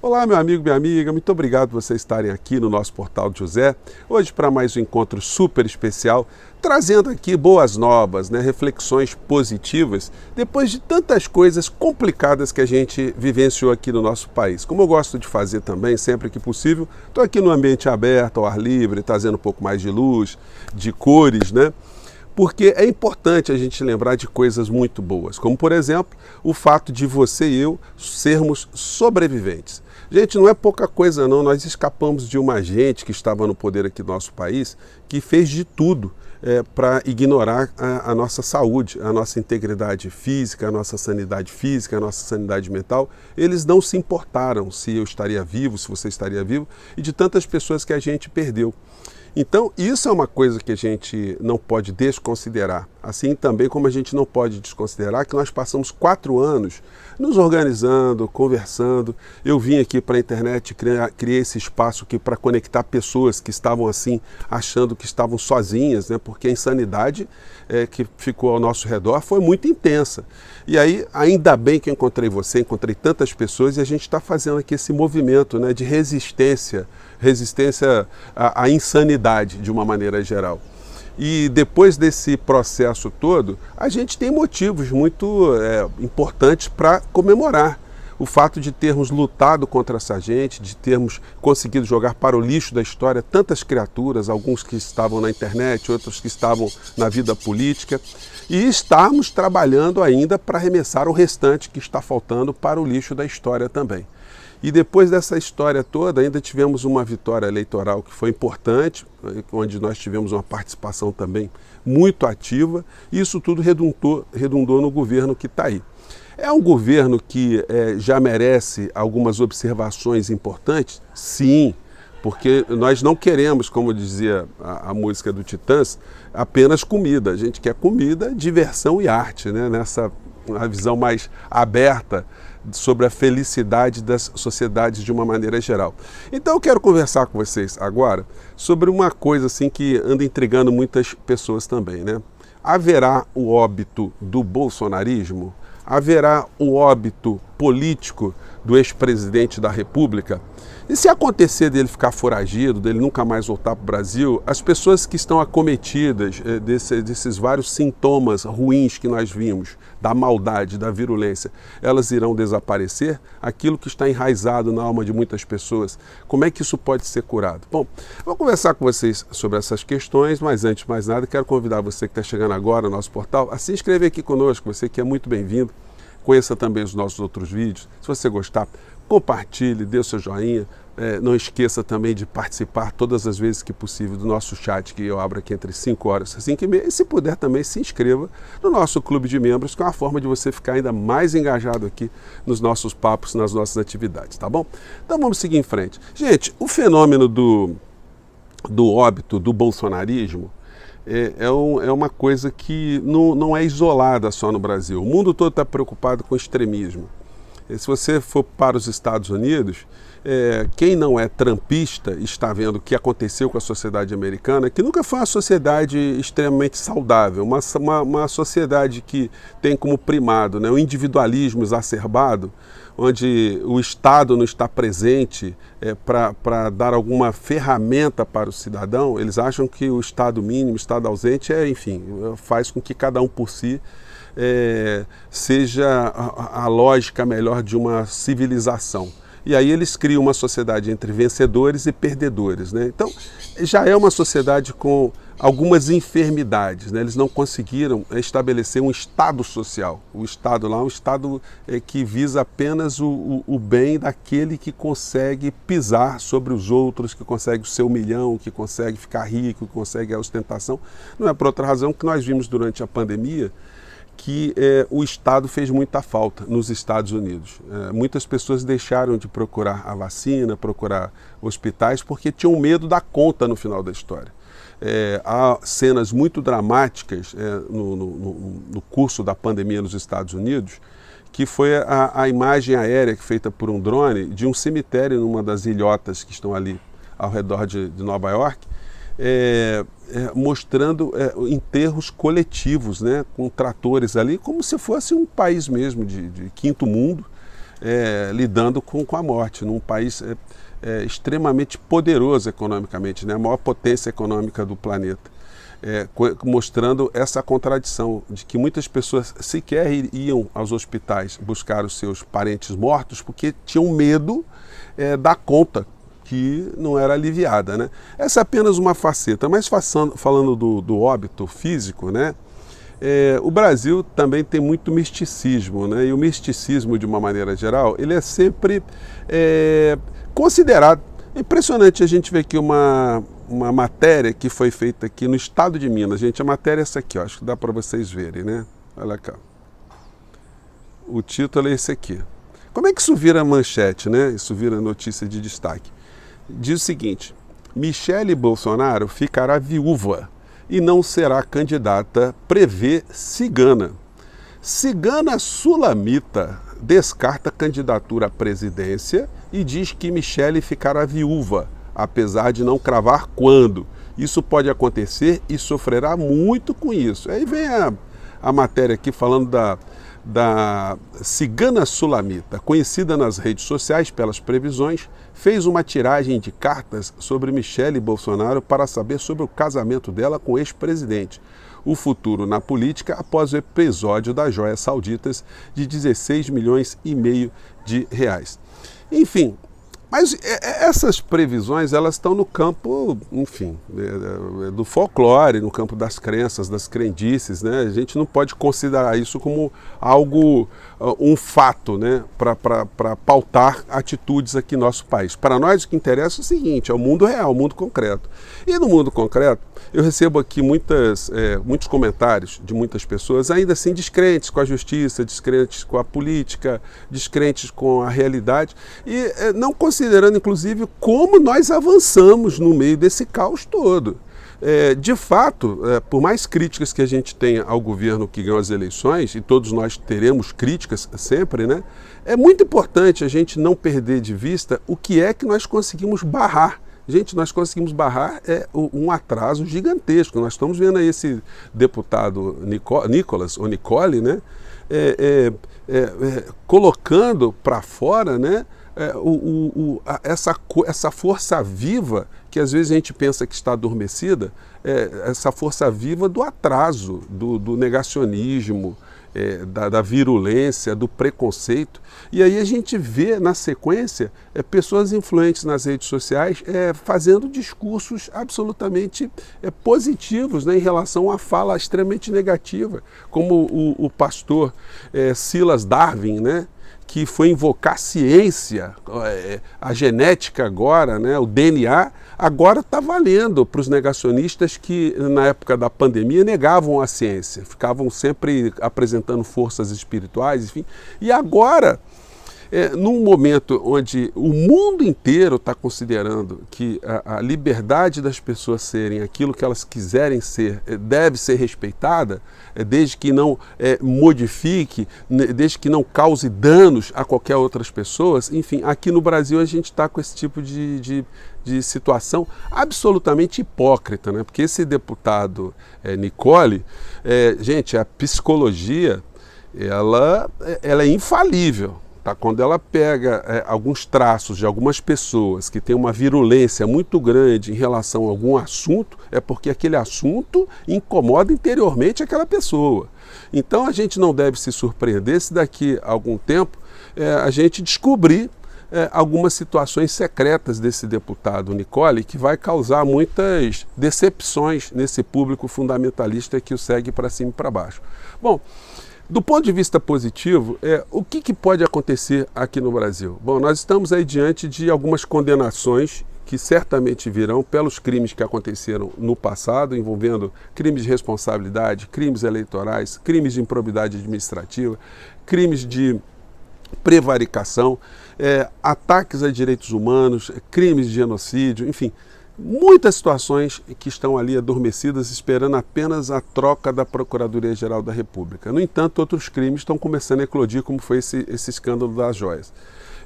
Olá, meu amigo, minha amiga, muito obrigado por vocês estarem aqui no nosso Portal de José, hoje para mais um encontro super especial, trazendo aqui boas novas, reflexões positivas, depois de tantas coisas complicadas que a gente vivenciou aqui no nosso país. Como eu gosto de fazer também, sempre que possível, estou aqui no ambiente aberto, ao ar livre, trazendo um pouco mais de luz, de cores, porque é importante a gente lembrar de coisas muito boas, como, por exemplo, o fato de você e eu sermos sobreviventes. Gente, não é pouca coisa não, nós escapamos de uma gente que estava no poder aqui do nosso país, que fez de tudo para ignorar a nossa saúde, a nossa integridade física, a nossa sanidade mental. Eles não se importaram se eu estaria vivo, se você estaria vivo, e de tantas pessoas que a gente perdeu. Então, isso é uma coisa que a gente não pode desconsiderar. Assim também como a gente não pode desconsiderar que nós passamos 4 anos nos organizando, conversando. Eu vim aqui para a internet, criei esse espaço aqui para conectar pessoas que estavam assim, achando que estavam sozinhas, porque a insanidade que ficou ao nosso redor foi muito intensa. E aí, ainda bem que eu encontrei você, encontrei tantas pessoas e a gente está fazendo aqui esse movimento de resistência à insanidade de uma maneira geral. E depois desse processo todo, a gente tem motivos muito importantes para comemorar. O fato de termos lutado contra essa gente, de termos conseguido jogar para o lixo da história tantas criaturas, alguns que estavam na internet, outros que estavam na vida política, e estarmos trabalhando ainda para arremessar o restante que está faltando para o lixo da história também. E depois dessa história toda, ainda tivemos uma vitória eleitoral que foi importante, onde nós tivemos uma participação também muito ativa, e isso tudo redundou no governo que está aí. É um governo que já merece algumas observações importantes? Sim, porque nós não queremos, como dizia a música do Titãs, apenas comida. A gente quer comida, diversão e arte, nessa a visão mais aberta sobre a felicidade das sociedades de uma maneira geral. Então eu quero conversar com vocês agora sobre uma coisa assim que anda intrigando muitas pessoas também, Haverá o óbito do bolsonarismo? Haverá o óbito político do ex-presidente da República? E se acontecer dele ficar foragido, dele nunca mais voltar para o Brasil, as pessoas que estão acometidas desses vários sintomas ruins que nós vimos, da maldade, da virulência, elas irão desaparecer? Aquilo que está enraizado na alma de muitas pessoas, como é que isso pode ser curado? Bom, vou conversar com vocês sobre essas questões, mas antes de mais nada, quero convidar você que está chegando agora no nosso portal a se inscrever aqui conosco, você que é muito bem-vindo. Conheça também os nossos outros vídeos. Se você gostar, compartilhe, dê o seu joinha. Não esqueça também de participar todas as vezes que possível do nosso chat, que eu abro aqui entre 5 horas e 5 e meia. E se puder também, se inscreva no nosso clube de membros, que é uma forma de você ficar ainda mais engajado aqui nos nossos papos, nas nossas atividades, tá bom? Então vamos seguir em frente. Gente, o fenômeno do óbito, do bolsonarismo, é uma coisa que não é isolada só no Brasil. O mundo todo está preocupado com extremismo. E se você for para os Estados Unidos, quem não é trumpista está vendo o que aconteceu com a sociedade americana, que nunca foi uma sociedade extremamente saudável, uma sociedade que tem como primado o individualismo exacerbado, onde o Estado não está presente para dar alguma ferramenta para o cidadão. Eles acham que o Estado mínimo, o Estado ausente, faz com que cada um por si seja a lógica melhor de uma civilização. E aí eles criam uma sociedade entre vencedores e perdedores, Então, já é uma sociedade com algumas enfermidades, Eles não conseguiram estabelecer um Estado social. O Estado lá é um Estado que visa apenas o bem daquele que consegue pisar sobre os outros, que consegue o seu milhão, que consegue ficar rico, que consegue a ostentação. Não é por outra razão que nós vimos durante a pandemia que o Estado fez muita falta nos Estados Unidos. Muitas pessoas deixaram de procurar a vacina, procurar hospitais, porque tinham medo da conta no final da história. Há cenas muito dramáticas no curso da pandemia nos Estados Unidos, que foi a imagem aérea feita por um drone de um cemitério numa das ilhotas que estão ali ao redor de Nova York, mostrando enterros coletivos, com tratores ali, como se fosse um país mesmo de quinto mundo, lidando com a morte, num país extremamente poderoso economicamente, né? A maior potência econômica do planeta. Mostrando essa contradição de que muitas pessoas sequer iam aos hospitais buscar os seus parentes mortos porque tinham medo da conta que não era aliviada, né? Essa é apenas uma faceta, mas falando do óbito físico, né? O Brasil também tem muito misticismo, né? E o misticismo, de uma maneira geral, ele é sempre considerado. É impressionante a gente ver aqui uma matéria que foi feita aqui no estado de Minas. Gente, a matéria é essa aqui, ó, acho que dá para vocês verem, né? Olha cá. O título é esse aqui. Como é que isso vira manchete, né? Isso vira notícia de destaque. Diz o seguinte: Michele Bolsonaro ficará viúva e não será candidata, prevê cigana. Cigana sulamita descarta candidatura à presidência e diz que Michele ficará viúva, apesar de não cravar quando. Isso pode acontecer e sofrerá muito com isso. Aí vem a matéria aqui falando da cigana sulamita, conhecida nas redes sociais pelas previsões, fez uma tiragem de cartas sobre Michele Bolsonaro para saber sobre o casamento dela com o ex-presidente, o futuro na política após o episódio das joias sauditas de 16 milhões e meio de reais. Enfim, mas essas previsões, elas estão no campo, enfim, do folclore, no campo das crenças, das crendices, né? A gente não pode considerar isso como algo, um fato, né? Para pautar atitudes aqui no nosso país. Para nós o que interessa é o seguinte, é o mundo real, o mundo concreto. E no mundo concreto, eu recebo aqui muitos comentários de muitas pessoas, ainda assim descrentes com a justiça, descrentes com a política, descrentes com a realidade, e não considerando, inclusive, como nós avançamos no meio desse caos todo. De fato, por mais críticas que a gente tenha ao governo que ganhou as eleições, e todos nós teremos críticas sempre, né? É muito importante a gente não perder de vista o que é que nós conseguimos barrar. Gente, nós conseguimos barrar um atraso gigantesco. Nós estamos vendo aí esse deputado Nicolas, ou Nicole, né? Colocando para fora, né? Essa força viva que às vezes a gente pensa que está adormecida, essa força viva do atraso, do negacionismo, da virulência, do preconceito. E aí a gente vê na sequência pessoas influentes nas redes sociais fazendo discursos absolutamente positivos, né, em relação à fala extremamente negativa, como o pastor Silas Darwin, né, que foi invocar a ciência, a genética agora, né, o DNA, agora está valendo para os negacionistas que, na época da pandemia, negavam a ciência, ficavam sempre apresentando forças espirituais, enfim. E agora, num momento onde o mundo inteiro está considerando que a liberdade das pessoas serem aquilo que elas quiserem ser deve ser respeitada, desde que não modifique, desde que não cause danos a qualquer outras pessoas, enfim, aqui no Brasil a gente está com esse tipo de situação absolutamente hipócrita, né? Porque esse deputado Nicole, gente, a psicologia, ela é infalível. Tá? Quando ela pega alguns traços de algumas pessoas que têm uma virulência muito grande em relação a algum assunto, é porque aquele assunto incomoda interiormente aquela pessoa. Então a gente não deve se surpreender se daqui a algum tempo a gente descobrir algumas situações secretas desse deputado Nicole, que vai causar muitas decepções nesse público fundamentalista que o segue para cima e para baixo. Bom, do ponto de vista positivo, o que pode acontecer aqui no Brasil? Bom, nós estamos aí diante de algumas condenações que certamente virão pelos crimes que aconteceram no passado, envolvendo crimes de responsabilidade, crimes eleitorais, crimes de improbidade administrativa, crimes de prevaricação, ataques a direitos humanos, crimes de genocídio, enfim, muitas situações que estão ali adormecidas esperando apenas a troca da Procuradoria-Geral da República. No entanto, outros crimes estão começando a eclodir, como foi esse escândalo das joias.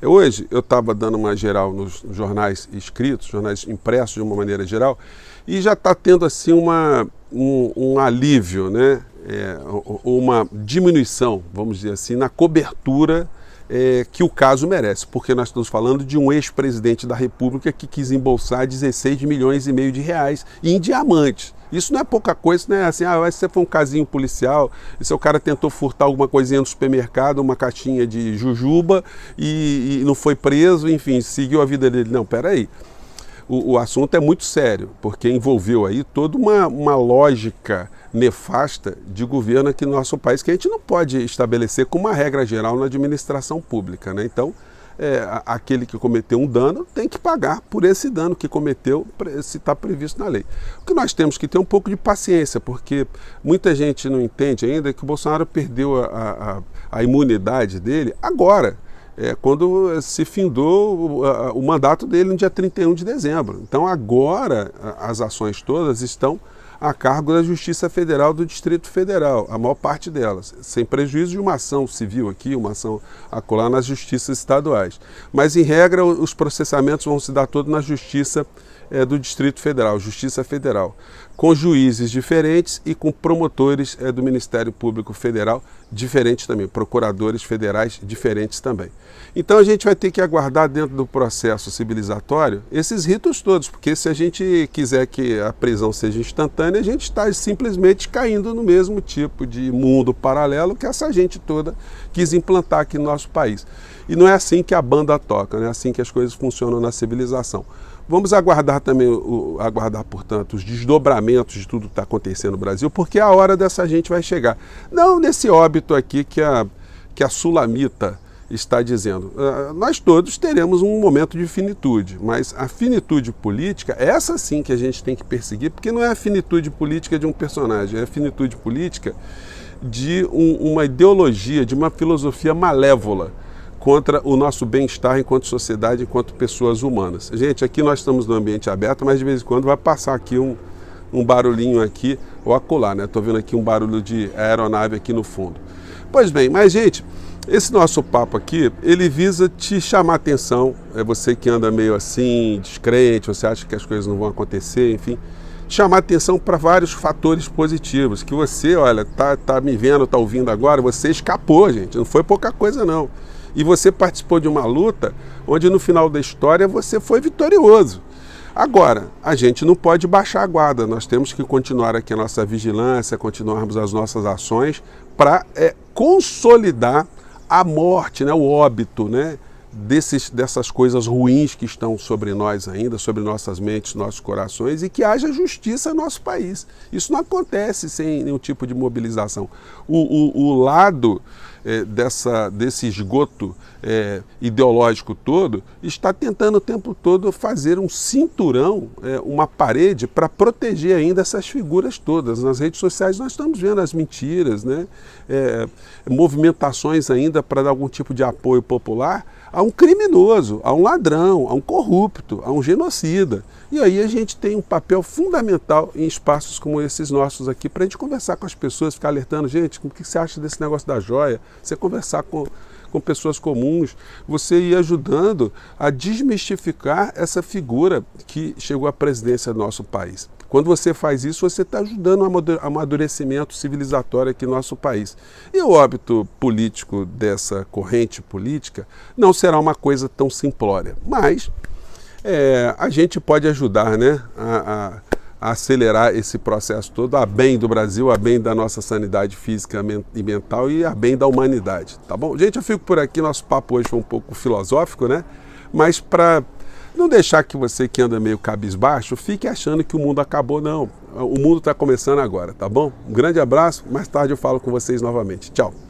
Hoje eu estava dando uma geral nos jornais escritos, jornais impressos de uma maneira geral, e já está tendo assim um alívio, né? Uma diminuição, vamos dizer assim, na cobertura que o caso merece, porque nós estamos falando de um ex-presidente da República que quis embolsar 16 milhões e meio de reais em diamantes. Isso não é pouca coisa, não é assim, esse foi um casinho policial, esse o cara tentou furtar alguma coisinha no supermercado, uma caixinha de jujuba e não foi preso, enfim, seguiu a vida dele. Não, peraí. O assunto é muito sério, porque envolveu aí toda uma lógica nefasta de governo aqui no nosso país, que a gente não pode estabelecer como uma regra geral na administração pública, né? Então, aquele que cometeu um dano tem que pagar por esse dano que cometeu, se está previsto na lei. O que nós temos que ter um pouco de paciência, porque muita gente não entende ainda que o Bolsonaro perdeu a imunidade dele agora, quando se findou o mandato dele no dia 31 de dezembro. Então agora as ações todas estão a cargo da Justiça Federal do Distrito Federal, a maior parte delas, sem prejuízo de uma ação civil aqui, uma ação acolá nas justiças estaduais. Mas, em regra, os processamentos vão se dar todos na Justiça do Distrito Federal, Justiça Federal, com juízes diferentes e com promotores do Ministério Público Federal diferentes também, procuradores federais diferentes também. Então a gente vai ter que aguardar dentro do processo civilizatório esses ritos todos, porque se a gente quiser que a prisão seja instantânea, a gente está simplesmente caindo no mesmo tipo de mundo paralelo que essa gente toda quis implantar aqui no nosso país. E não é assim que a banda toca, não é assim que as coisas funcionam na civilização. Vamos aguardar também, portanto, os desdobramentos de tudo que está acontecendo no Brasil, porque a hora dessa gente vai chegar. Não nesse óbito aqui que a Sulamita está dizendo. Nós todos teremos um momento de finitude, mas a finitude política, essa sim que a gente tem que perseguir, porque não é a finitude política de um personagem, é a finitude política de uma ideologia, de uma filosofia malévola contra o nosso bem-estar enquanto sociedade, enquanto pessoas humanas. Gente, aqui nós estamos no ambiente aberto, mas de vez em quando vai passar aqui um barulhinho aqui ou acolá, né? Estou vendo aqui um barulho de aeronave aqui no fundo. Pois bem, mas gente, esse nosso papo aqui, ele visa te chamar a atenção, você que anda meio assim, descrente, você acha que as coisas não vão acontecer, enfim, chamar a atenção para vários fatores positivos, que você, olha, tá me vendo, tá ouvindo agora, você escapou, gente, não foi pouca coisa não. E você participou de uma luta onde no final da história você foi vitorioso. Agora, a gente não pode baixar a guarda, nós temos que continuar aqui a nossa vigilância, continuarmos as nossas ações para consolidar a morte, né, o óbito, né, dessas coisas ruins que estão sobre nós ainda, sobre nossas mentes, nossos corações, e que haja justiça no nosso país. Isso não acontece sem nenhum tipo de mobilização. O lado desse esgoto ideológico todo está tentando o tempo todo fazer um cinturão, uma parede para proteger ainda essas figuras todas. Nas redes sociais nós estamos vendo as mentiras, né? Movimentações ainda para dar algum tipo de apoio popular a um criminoso, a um ladrão, a um corrupto, a um genocida. E aí a gente tem um papel fundamental em espaços como esses nossos aqui, para a gente conversar com as pessoas, ficar alertando, gente, o que você acha desse negócio da joia? Você conversar com pessoas comuns, você ir ajudando a desmistificar essa figura que chegou à presidência do nosso país. Quando você faz isso, você está ajudando o amadurecimento civilizatório aqui no nosso país. E o óbito político dessa corrente política não será uma coisa tão simplória, mas a gente pode ajudar, né, a acelerar esse processo todo a bem do Brasil, a bem da nossa sanidade física e mental e a bem da humanidade, tá bom? Gente, eu fico por aqui, nosso papo hoje foi um pouco filosófico, né? Mas para não deixar que você que anda meio cabisbaixo fique achando que o mundo acabou, não. O mundo está começando agora, tá bom? Um grande abraço, mais tarde eu falo com vocês novamente. Tchau!